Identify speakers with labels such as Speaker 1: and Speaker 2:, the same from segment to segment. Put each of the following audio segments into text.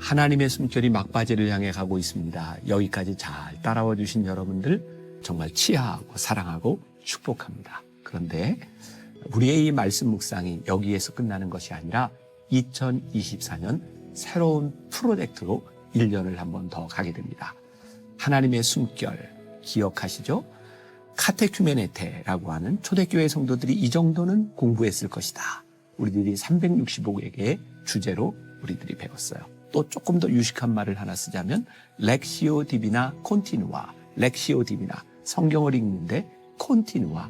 Speaker 1: 하나님의 숨결이 막바지를 향해 가고 있습니다. 여기까지 잘 따라와 주신 여러분들 정말 치하하고 사랑하고 축복합니다. 그런데 우리의 이 말씀 묵상이 여기에서 끝나는 것이 아니라 2024년 새로운 프로젝트로 1년을 한 번 더 가게 됩니다. 하나님의 숨결 기억하시죠? 카테큐메네테라고 하는 초대교회 성도들이 이 정도는 공부했을 것이다. 우리들이 365개의 주제로 우리들이 배웠어요. 또 조금 더 유식한 말을 하나 쓰자면 렉시오 디비나 콘티누아, 렉시오 디비나 성경을 읽는데 콘티누아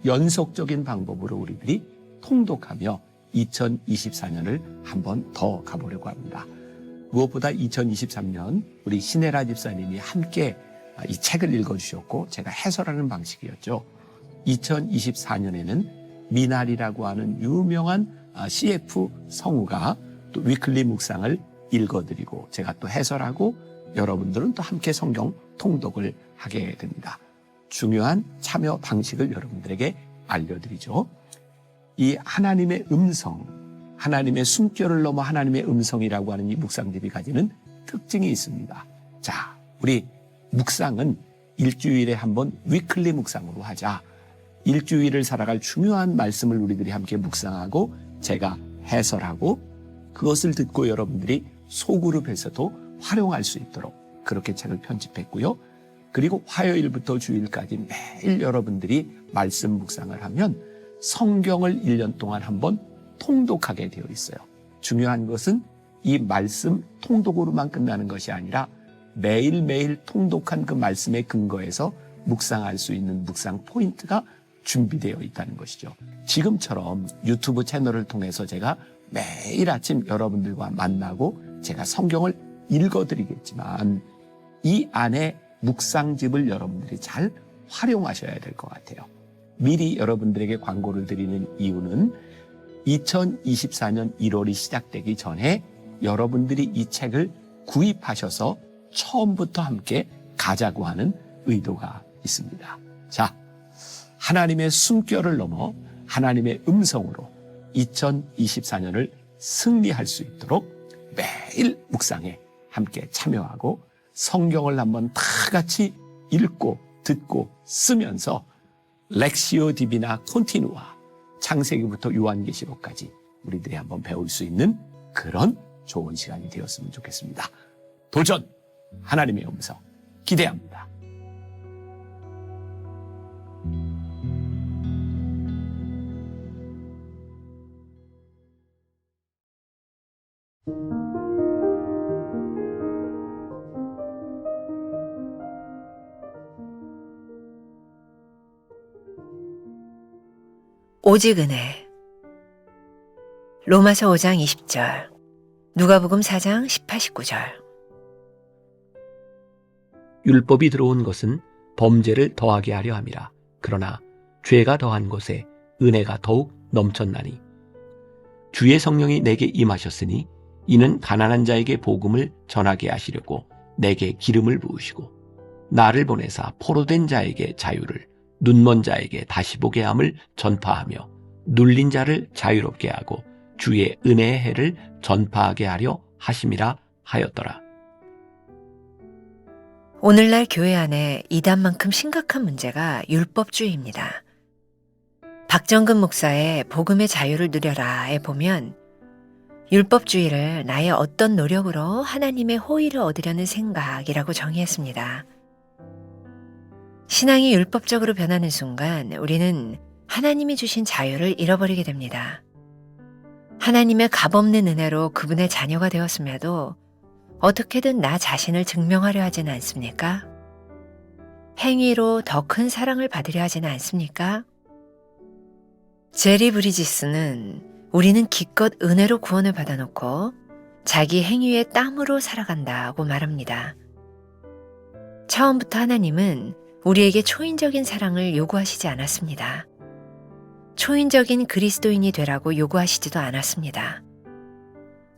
Speaker 1: 연속적인 방법으로 우리들이 통독하며 2024년을 한 번 더 가보려고 합니다. 무엇보다 2023년 우리 신혜라 집사님이 함께 이 책을 읽어주셨고 제가 해설하는 방식이었죠. 2024년에는 미날이라고 하는 유명한 CF 성우가 또 위클리 묵상을 읽어드리고 제가 또 해설하고 여러분들은 또 함께 성경 통독을 하게 됩니다. 중요한 참여 방식을 여러분들에게 알려드리죠. 이 하나님의 음성, 하나님의 숨결을 넘어 하나님의 음성이라고 하는 이 묵상집이 가지는 특징이 있습니다. 자, 우리 묵상은 일주일에 한 번 위클리 묵상으로 하자. 일주일을 살아갈 중요한 말씀을 우리들이 함께 묵상하고 제가 해설하고 그것을 듣고 여러분들이 소그룹에서도 활용할 수 있도록 그렇게 책을 편집했고요. 그리고 화요일부터 주일까지 매일 여러분들이 말씀 묵상을 하면 성경을 1년 동안 한번 통독하게 되어 있어요. 중요한 것은 이 말씀 통독으로만 끝나는 것이 아니라 매일매일 통독한 그 말씀의 근거에서 묵상할 수 있는 묵상 포인트가 준비되어 있다는 것이죠. 지금처럼 유튜브 채널을 통해서 제가 매일 아침 여러분들과 만나고 제가 성경을 읽어드리겠지만 이 안에 묵상집을 여러분들이 잘 활용하셔야 될 것 같아요. 미리 여러분들에게 광고를 드리는 이유는 2024년 1월이 시작되기 전에 여러분들이 이 책을 구입하셔서 처음부터 함께 가자고 하는 의도가 있습니다. 자, 하나님의 숨결을 넘어 하나님의 음성으로 2024년을 승리할 수 있도록 매일 묵상에 함께 참여하고 성경을 한번 다 같이 읽고 듣고 쓰면서 렉시오 디비나 콘티누아 창세기부터 요한계시록까지 우리들이 한번 배울 수 있는 그런 좋은 시간이 되었으면 좋겠습니다. 도전! 하나님의 음성 기대합니다.
Speaker 2: 오직 은혜. 로마서 5장 20절, 누가복음 4장 18, 19절.
Speaker 3: 율법이 들어온 것은 범죄를 더하게 하려 함이라. 그러나 죄가 더한 것에 은혜가 더욱 넘쳤나니 주의 성령이 내게 임하셨으니 이는 가난한 자에게 복음을 전하게 하시려고 내게 기름을 부으시고 나를 보내사 포로된 자에게 자유를, 눈먼 자에게 다시 보게 함을 전파하며 눌린 자를 자유롭게 하고 주의 은혜의 해를 전파하게 하려 하심이라 하였더라.
Speaker 2: 오늘날 교회 안에 이단만큼 심각한 문제가 율법주의입니다. 박정근 목사의 복음의 자유를 누려라에 보면 율법주의를 나의 어떤 노력으로 하나님의 호의를 얻으려는 생각이라고 정의했습니다. 신앙이 율법적으로 변하는 순간 우리는 하나님이 주신 자유를 잃어버리게 됩니다. 하나님의 값없는 은혜로 그분의 자녀가 되었음에도 어떻게든 나 자신을 증명하려 하지는 않습니까? 행위로 더 큰 사랑을 받으려 하지는 않습니까? 제리 브리지스는 우리는 기껏 은혜로 구원을 받아놓고 자기 행위의 땀으로 살아간다고 말합니다. 처음부터 하나님은 우리에게 초인적인 사랑을 요구하시지 않았습니다. 초인적인 그리스도인이 되라고 요구하시지도 않았습니다.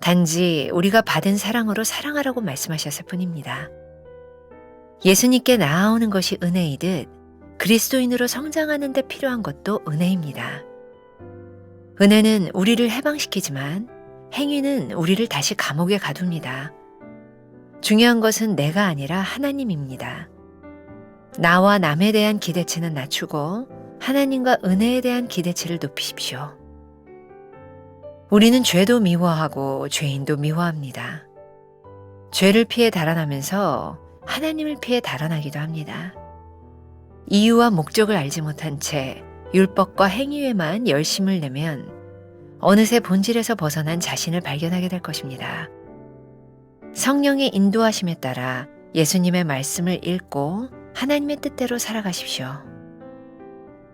Speaker 2: 단지 우리가 받은 사랑으로 사랑하라고 말씀하셨을 뿐입니다. 예수님께 나아오는 것이 은혜이듯 그리스도인으로 성장하는 데 필요한 것도 은혜입니다. 은혜는 우리를 해방시키지만 행위는 우리를 다시 감옥에 가둡니다. 중요한 것은 내가 아니라 하나님입니다. 나와 남에 대한 기대치는 낮추고 하나님과 은혜에 대한 기대치를 높이십시오. 우리는 죄도 미워하고 죄인도 미워합니다. 죄를 피해 달아나면서 하나님을 피해 달아나기도 합니다. 이유와 목적을 알지 못한 채 율법과 행위에만 열심을 내면 어느새 본질에서 벗어난 자신을 발견하게 될 것입니다. 성령의 인도하심에 따라 예수님의 말씀을 읽고 하나님의 뜻대로 살아가십시오.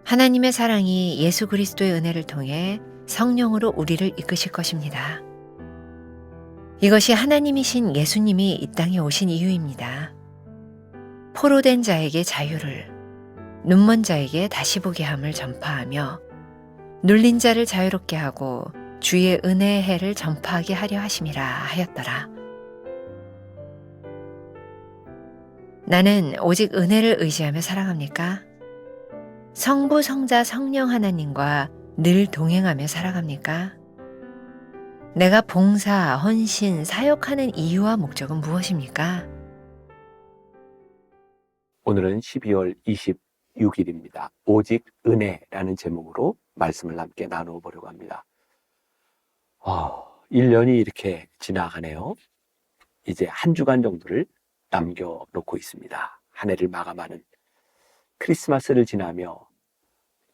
Speaker 2: 하나님의 사랑이 예수 그리스도의 은혜를 통해 성령으로 우리를 이끄실 것입니다. 이것이 하나님이신 예수님이 이 땅에 오신 이유입니다. 포로된 자에게 자유를, 눈먼 자에게 다시 보게 함을 전파하며 눌린 자를 자유롭게 하고 주의 은혜의 해를 전파하게 하려 하심이라 하였더라. 나는 오직 은혜를 의지하며 살아갑니까? 성부, 성자, 성령 하나님과 늘 동행하며 살아갑니까? 내가 봉사, 헌신, 사역하는 이유와 목적은 무엇입니까?
Speaker 1: 오늘은 12월 26일입니다. 오직 은혜라는 제목으로 말씀을 함께 나누어 보려고 합니다. 1년이 이렇게 지나가네요. 이제 한 주간 정도를 남겨놓고 있습니다. 한 해를 마감하는 크리스마스를 지나며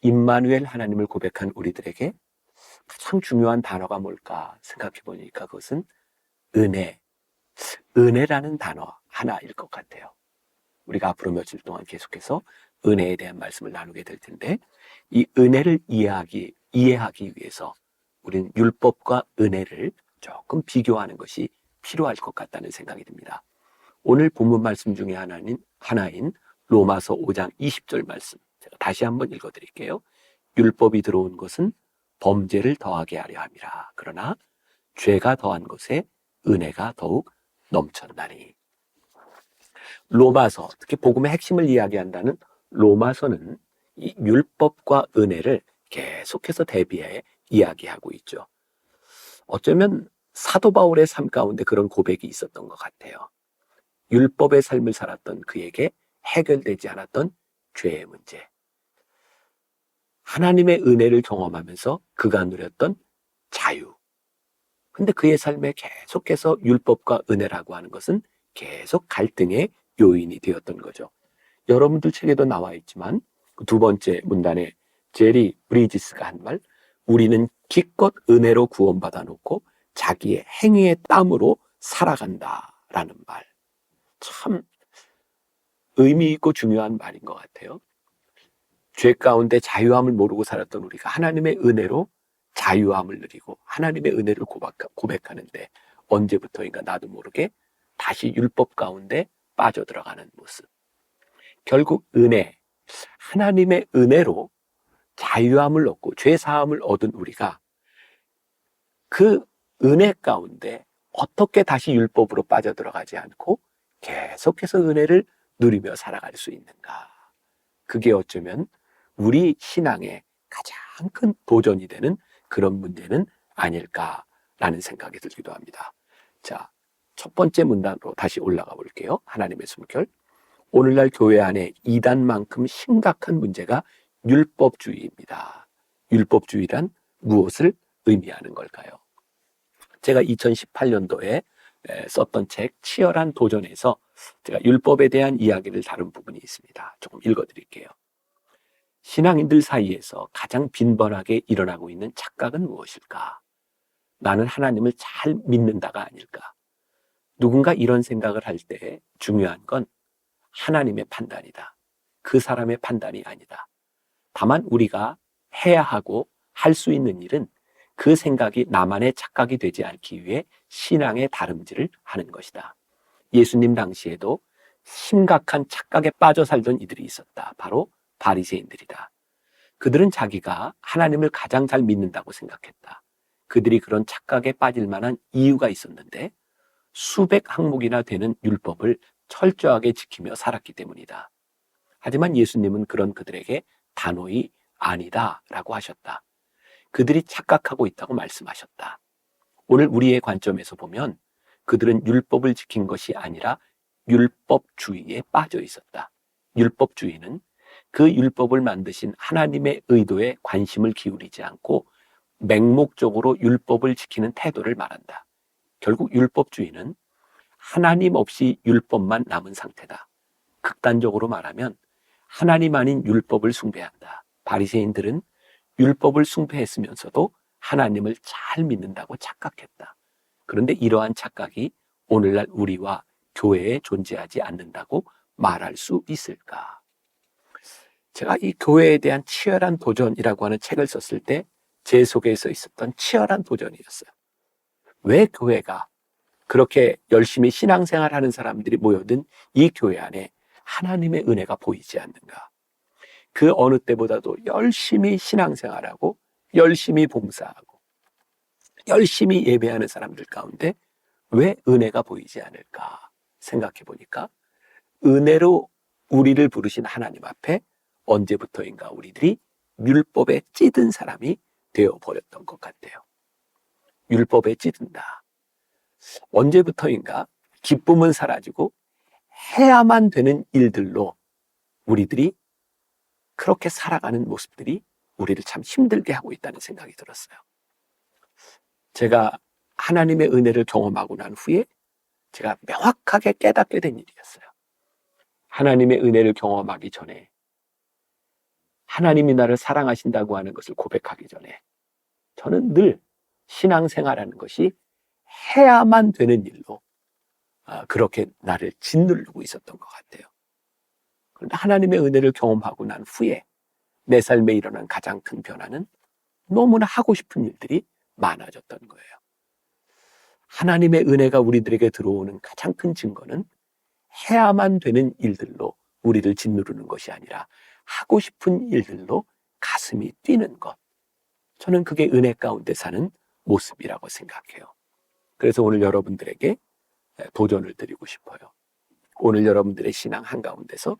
Speaker 1: 임마누엘 하나님을 고백한 우리들에게 가장 중요한 단어가 뭘까 생각해 보니까 그것은 은혜라는 단어 하나일 것 같아요. 우리가 앞으로 며칠 동안 계속해서 은혜에 대한 말씀을 나누게 될 텐데 이 은혜를 이해하기 위해서 우리는 율법과 은혜를 조금 비교하는 것이 필요할 것 같다는 생각이 듭니다. 오늘 본문 말씀 중에 하나인 로마서 5장 20절 말씀 제가 다시 한번 읽어드릴게요. 율법이 들어온 것은 범죄를 더하게 하려 함이라. 그러나 죄가 더한 것에 은혜가 더욱 넘쳤나니. 로마서, 특히 복음의 핵심을 이야기한다는 로마서는 이 율법과 은혜를 계속해서 대비해 이야기하고 있죠. 어쩌면 사도 바울의 삶 가운데 그런 고백이 있었던 것 같아요. 율법의 삶을 살았던 그에게 해결되지 않았던 죄의 문제. 하나님의 은혜를 경험하면서 그가 누렸던 자유. 근데 그의 삶에 계속해서 율법과 은혜라고 하는 것은 계속 갈등의 요인이 되었던 거죠. 여러분들 책에도 나와 있지만 그 두 번째 문단에 제리 브리지스가 한 말, 우리는 기껏 은혜로 구원받아 놓고 자기의 행위의 땀으로 살아간다라는 말. 참 의미 있고 중요한 말인 것 같아요. 죄 가운데 자유함을 모르고 살았던 우리가 하나님의 은혜로 자유함을 누리고 하나님의 은혜를 고백하는데 언제부터인가 나도 모르게 다시 율법 가운데 빠져들어가는 모습. 결국 하나님의 은혜로 자유함을 얻고 죄사함을 얻은 우리가 그 은혜 가운데 어떻게 다시 율법으로 빠져들어가지 않고 계속해서 은혜를 누리며 살아갈 수 있는가. 그게 어쩌면 우리 신앙의 가장 큰 도전이 되는 그런 문제는 아닐까라는 생각이 들기도 합니다. 자, 첫 번째 문단으로 다시 올라가 볼게요. 하나님의 숨결. 오늘날 교회 안에 이단만큼 심각한 문제가 율법주의입니다. 율법주의란 무엇을 의미하는 걸까요? 제가 2018년도에 썼던 책 치열한 도전에서 제가 율법에 대한 이야기를 다룬 부분이 있습니다. 조금 읽어드릴게요. 신앙인들 사이에서 가장 빈번하게 일어나고 있는 착각은 무엇일까? 나는 하나님을 잘 믿는다가 아닐까? 누군가 이런 생각을 할 때 중요한 건 하나님의 판단이다. 그 사람의 판단이 아니다. 다만 우리가 해야 하고 할 수 있는 일은 그 생각이 나만의 착각이 되지 않기 위해 신앙의 다름질을 하는 것이다. 예수님 당시에도 심각한 착각에 빠져 살던 이들이 있었다. 바로 바리새인들이다. 그들은 자기가 하나님을 가장 잘 믿는다고 생각했다. 그들이 그런 착각에 빠질 만한 이유가 있었는데 수백 항목이나 되는 율법을 철저하게 지키며 살았기 때문이다. 하지만 예수님은 그런 그들에게 단호히 아니다라고 하셨다. 그들이 착각하고 있다고 말씀하셨다. 오늘 우리의 관점에서 보면
Speaker 3: 그들은 율법을 지킨 것이 아니라 율법주의에 빠져 있었다. 율법주의는 그 율법을 만드신 하나님의 의도에 관심을 기울이지 않고 맹목적으로 율법을 지키는 태도를 말한다. 결국 율법주의는 하나님 없이 율법만 남은 상태다. 극단적으로 말하면 하나님 아닌 율법을 숭배한다. 바리새인들은 율법을 숭배했으면서도 하나님을 잘 믿는다고 착각했다. 그런데 이러한 착각이 오늘날 우리와 교회에 존재하지 않는다고 말할 수 있을까? 제가 이 교회에 대한 치열한 도전이라고 하는 책을 썼을 때 제 속에서 있었던 치열한 도전이었어요. 왜 교회가 그렇게 열심히 신앙생활하는 사람들이 모여든 이 교회 안에 하나님의 은혜가 보이지 않는가? 그 어느 때보다도 열심히 신앙생활하고 열심히 봉사하고 열심히 예배하는 사람들 가운데 왜 은혜가 보이지 않을까 생각해 보니까 은혜로 우리를 부르신 하나님 앞에 언제부터인가 우리들이 율법에 찌든 사람이 되어버렸던 것 같아요. 율법에 찌든다. 언제부터인가 기쁨은 사라지고 해야만 되는 일들로 우리들이 그렇게 살아가는 모습들이 우리를 참 힘들게 하고 있다는 생각이 들었어요. 제가 하나님의 은혜를 경험하고 난 후에 제가 명확하게 깨닫게 된 일이었어요. 하나님의 은혜를 경험하기 전에 하나님이 나를 사랑하신다고 하는 것을 고백하기 전에 저는 늘 신앙생활하는 것이 해야만 되는 일로 그렇게 나를 짓누르고 있었던 것 같아요. 그런데 하나님의 은혜를 경험하고 난 후에 내 삶에 일어난 가장 큰 변화는 너무나 하고 싶은 일들이 많아졌던 거예요. 하나님의 은혜가 우리들에게 들어오는 가장 큰 증거는 해야만 되는 일들로 우리를 짓누르는 것이 아니라 하고 싶은 일들로 가슴이 뛰는 것. 저는 그게 은혜 가운데 사는 모습이라고 생각해요. 그래서 오늘 여러분들에게 도전을 드리고 싶어요. 오늘 여러분들의 신앙 한가운데서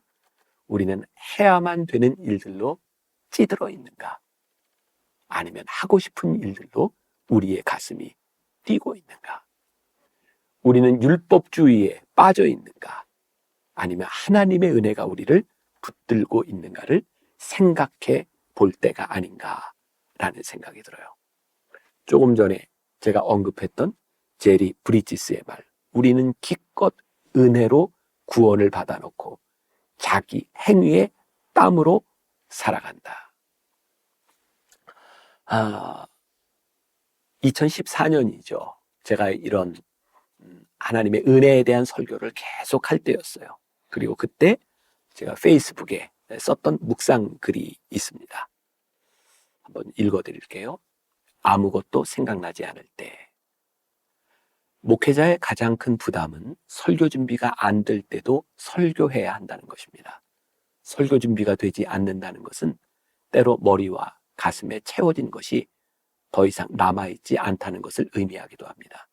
Speaker 3: 우리는 해야만 되는 일들로 찌들어 있는가? 아니면 하고 싶은 일들로 우리의 가슴이 뛰고 있는가? 우리는 율법주의에 빠져 있는가? 아니면 하나님의 은혜가 우리를 붙들고 있는가를 생각해 볼 때가 아닌가라는 생각이 들어요. 조금 전에 제가 언급했던 제리 브리지스의 말, 우리는 기껏 은혜로 구원을 받아놓고 자기 행위의 땀으로 살아간다. 2014년이죠. 제가 이런 하나님의 은혜에 대한 설교를 계속 할 때였어요. 그리고 그때 제가 페이스북에 썼던 묵상 글이 있습니다. 한번 읽어드릴게요. 아무것도 생각나지 않을 때. 목회자의 가장 큰 부담은 설교 준비가 안 될 때도 설교해야 한다는 것입니다. 설교 준비가 되지 않는다는 것은 때로 머리와 가슴에 채워진 것이 더 이상 남아있지 않다는 것을 의미하기도 합니다.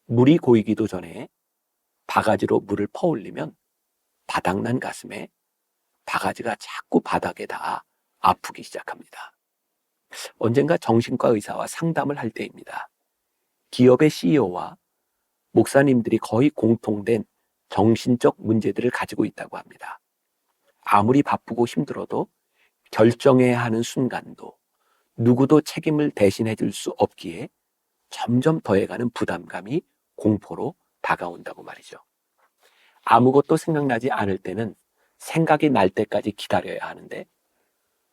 Speaker 3: 물이 고이기도 전에 바가지로 물을 퍼올리면 바닥난 가슴에 바가지가 자꾸 바닥에 닿아 아프기 시작합니다. 언젠가 정신과 의사와 상담을 할 때입니다. 기업의 CEO와 목사님들이 거의 공통된 정신적 문제들을 가지고 있다고 합니다. 아무리 바쁘고 힘들어도 결정해야 하는 순간도 누구도 책임을 대신해 줄 수 없기에 점점 더해가는 부담감이 공포로 다가온다고 말이죠. 아무것도 생각나지 않을 때는 생각이 날 때까지 기다려야 하는데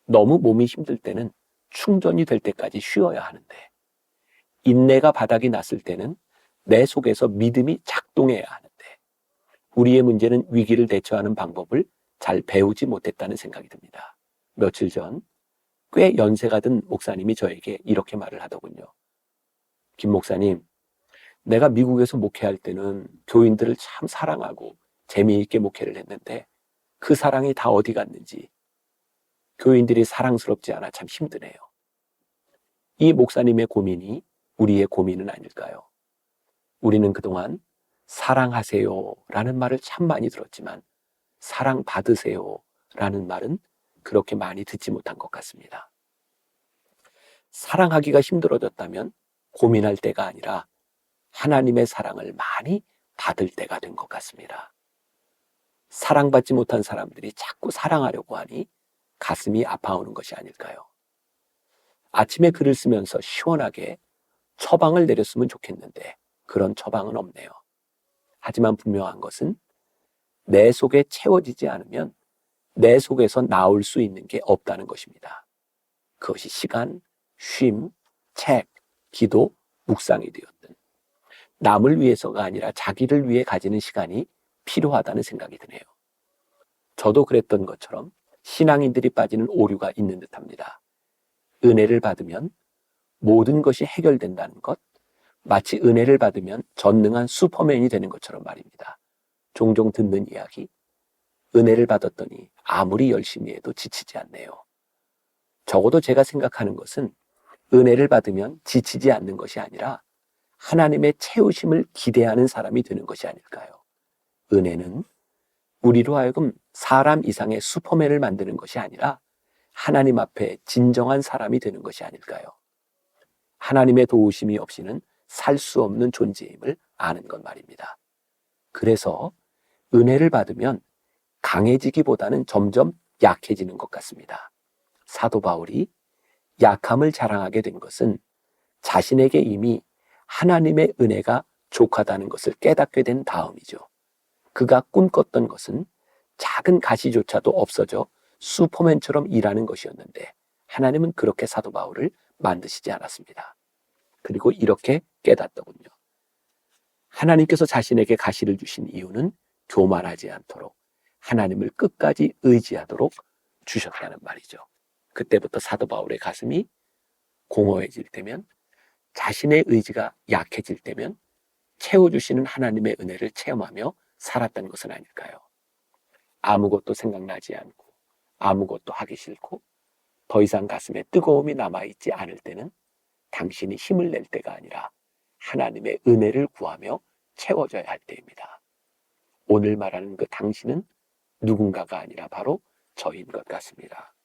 Speaker 3: 너무 몸이 힘들 때는 충전이 될 때까지 쉬어야 하는데 인내가 바닥이 났을 때는 내 속에서 믿음이 작동해야 하는데 우리의 문제는 위기를 대처하는 방법을 잘 배우지 못했다는 생각이 듭니다. 며칠 전 꽤 연세가 든 목사님이 저에게 이렇게 말을 하더군요. 김 목사님, 내가 미국에서 목회할 때는 교인들을 참 사랑하고 재미있게 목회를 했는데 그 사랑이 다 어디 갔는지 교인들이 사랑스럽지 않아 참 힘드네요. 이 목사님의 고민이 우리의 고민은 아닐까요? 우리는 그동안 사랑하세요 라는 말을 참 많이 들었지만 사랑받으세요 라는 말은 그렇게 많이 듣지 못한 것 같습니다. 사랑하기가 힘들어졌다면 고민할 때가 아니라
Speaker 1: 하나님의 사랑을 많이 받을 때가 된 것 같습니다. 사랑받지 못한 사람들이 자꾸 사랑하려고 하니 가슴이 아파오는 것이 아닐까요? 아침에 글을 쓰면서 시원하게 처방을 내렸으면 좋겠는데 그런 처방은 없네요. 하지만 분명한 것은 내 속에 채워지지 않으면 내 속에서 나올 수 있는 게 없다는 것입니다. 그것이 시간, 쉼, 책, 기도, 묵상이 되었든 남을 위해서가 아니라 자기를 위해 가지는 시간이 필요하다는 생각이 드네요. 저도 그랬던 것처럼 신앙인들이 빠지는 오류가 있는 듯합니다. 은혜를 받으면 모든 것이 해결된다는 것, 마치 은혜를 받으면 전능한 슈퍼맨이 되는 것처럼 말입니다. 종종 듣는 이야기, 은혜를 받았더니 아무리 열심히 해도 지치지 않네요. 적어도 제가 생각하는 것은 은혜를 받으면 지치지 않는 것이 아니라 하나님의 채우심을 기대하는 사람이 되는 것이 아닐까요? 은혜는 우리로 하여금 사람 이상의 슈퍼맨을 만드는 것이 아니라 하나님 앞에 진정한 사람이 되는 것이 아닐까요? 하나님의 도우심이 없이는 살 수 없는 존재임을 아는 것 말입니다. 그래서 은혜를 받으면 강해지기보다는 점점 약해지는 것 같습니다. 사도 바울이 약함을 자랑하게 된 것은 자신에게 이미 하나님의 은혜가 족하다는 것을 깨닫게 된 다음이죠. 그가 꿈꿨던 것은 작은 가시조차도 없어져 슈퍼맨처럼 일하는 것이었는데 하나님은 그렇게 사도 바울을 만드시지 않았습니다. 그리고 이렇게 깨닫더군요. 하나님께서 자신에게 가시를 주신 이유는 교만하지 않도록 하나님을 끝까지 의지하도록 주셨다는 말이죠. 그때부터 사도 바울의 가슴이 공허해질 때면, 자신의 의지가 약해질 때면 채워주시는 하나님의 은혜를 체험하며 살았다는 것은 아닐까요? 아무것도 생각나지 않고 아무것도 하기 싫고 더 이상 가슴에 뜨거움이 남아있지 않을 때는 당신이 힘을 낼 때가 아니라 하나님의 은혜를 구하며 채워져야 할 때입니다. 오늘 말하는 그 당신은 누군가가 아니라 바로 저인 것 같습니다.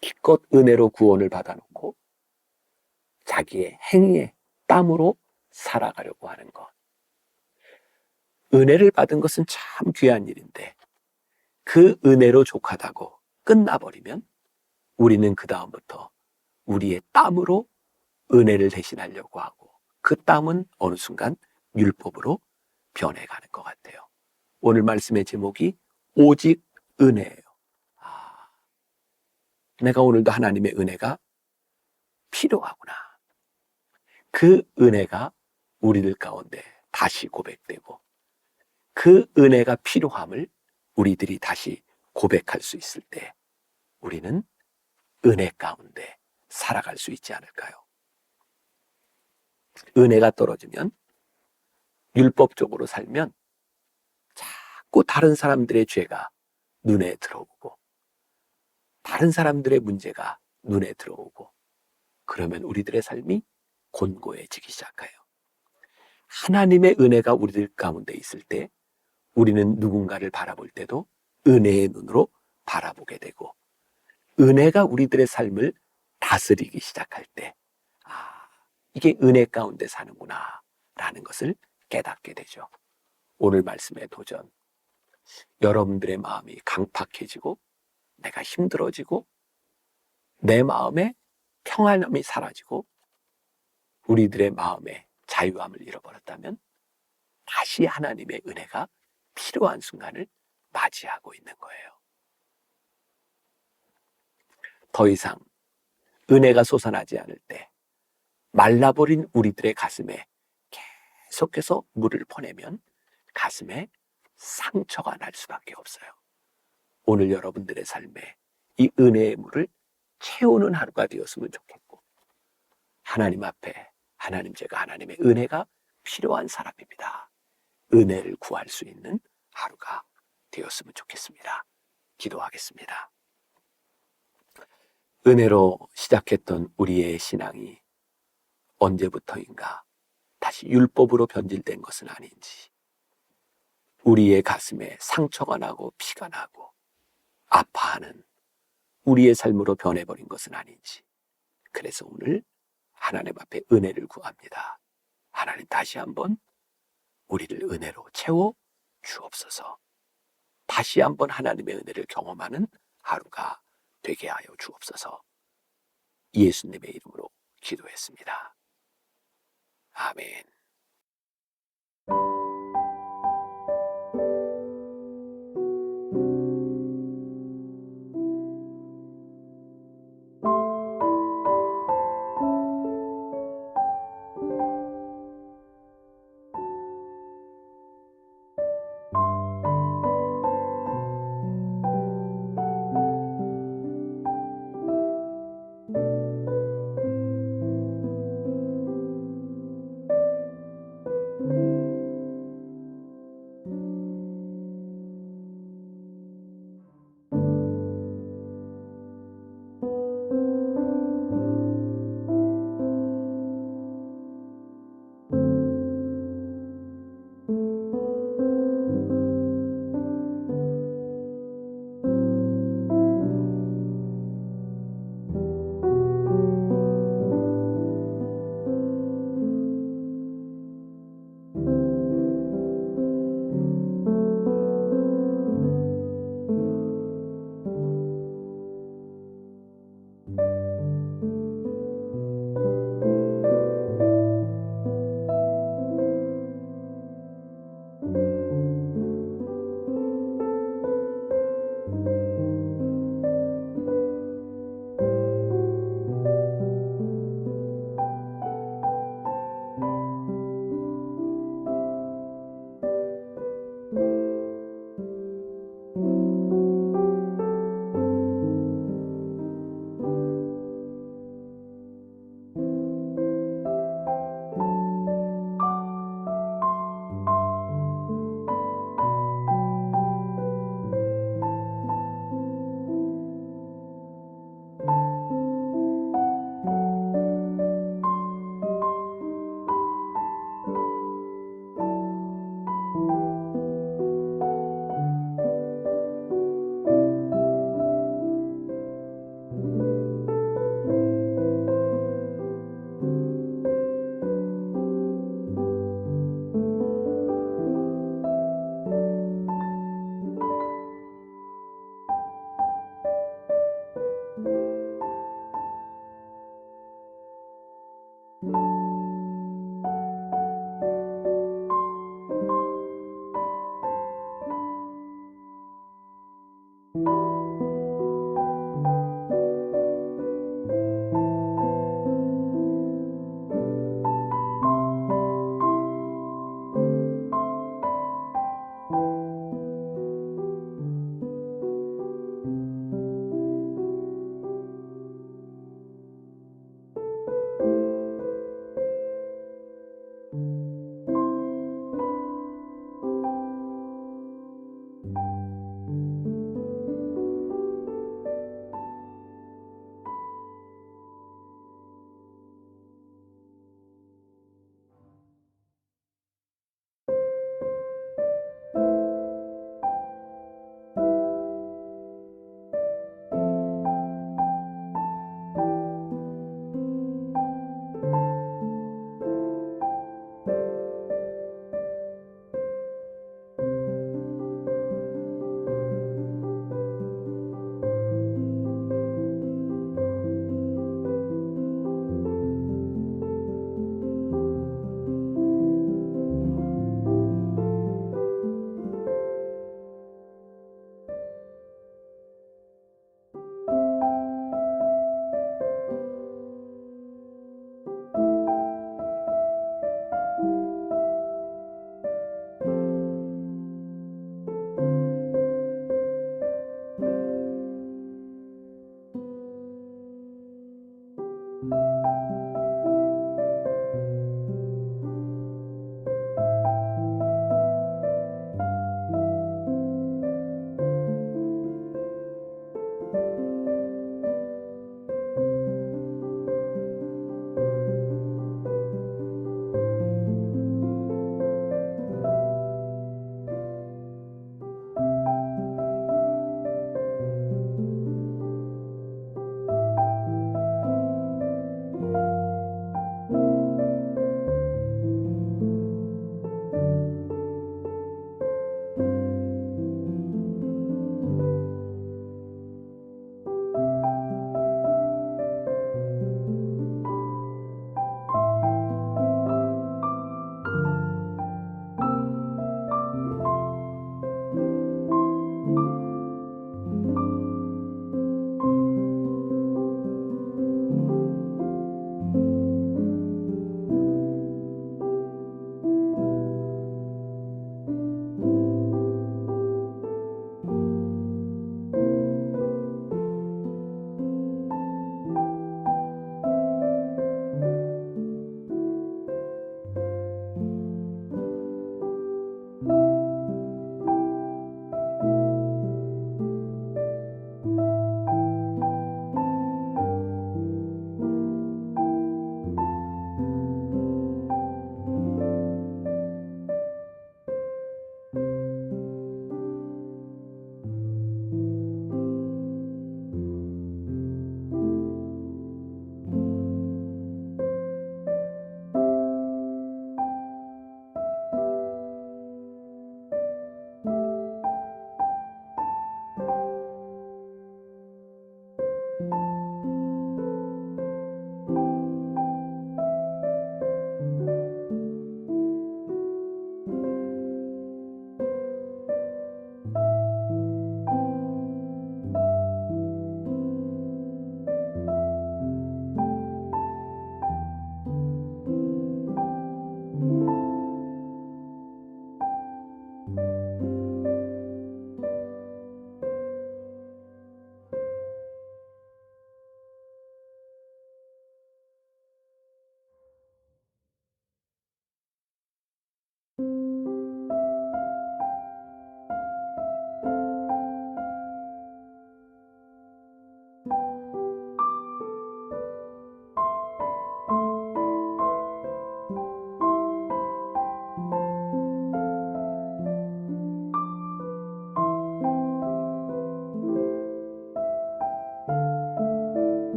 Speaker 1: 기껏 은혜로 구원을 받아놓고 자기의 행위에 땀으로 살아가려고 하는 것. 은혜를 받은 것은 참 귀한 일인데 그 은혜로 족하다고 끝나버리면 우리는 그 다음부터 우리의 땀으로 은혜를 대신하려고 하고 그 땀은 어느 순간 율법으로 변해가는 것 같아요. 오늘 말씀의 제목이 오직 은혜예요. 내가 오늘도 하나님의 은혜가 필요하구나. 그 은혜가 우리들 가운데 다시 고백되고 그 은혜가 필요함을 우리들이 다시 고백할 수 있을 때 우리는 은혜 가운데 살아갈 수 있지 않을까요? 은혜가 떨어지면 율법적으로 살면 자꾸 다른 사람들의 죄가 눈에 들어오고 다른 사람들의 문제가 눈에 들어오고 그러면 우리들의 삶이 곤고해지기 시작해요. 하나님의 은혜가 우리들 가운데 있을 때 우리는 누군가를 바라볼 때도 은혜의 눈으로 바라보게 되고 은혜가 우리들의 삶을 다스리기 시작할 때 이게 은혜 가운데 사는구나 라는 것을 깨닫게 되죠. 오늘 말씀의 도전, 여러분들의 마음이 강팍해지고 내가 힘들어지고 내 마음에 평안함이 사라지고 우리들의 마음에 자유함을 잃어버렸다면 다시 하나님의 은혜가 필요한 순간을 맞이하고 있는 거예요. 더 이상 은혜가 솟아나지 않을 때 말라버린 우리들의 가슴에 계속해서 물을 퍼내면 가슴에 상처가 날 수밖에 없어요. 오늘 여러분들의 삶에 이 은혜의 물을 채우는 하루가 되었으면 좋겠고 하나님 앞에 제가 하나님의 은혜가 필요한 사람입니다. 은혜를 구할 수 있는 하루가 되었으면 좋겠습니다. 기도하겠습니다. 은혜로 시작했던 우리의 신앙이 언제부터인가 다시 율법으로 변질된 것은 아닌지, 우리의 가슴에 상처가 나고 피가 나고 아파하는 우리의 삶으로 변해버린 것은 아닌지, 그래서 오늘 하나님 앞에 은혜를 구합니다. 하나님 다시 한번 우리를 은혜로 채워 주옵소서. 다시 한번 하나님의 은혜를 경험하는 하루가 되게 하여 주옵소서. 예수님의 이름으로 기도했습니다. 아멘.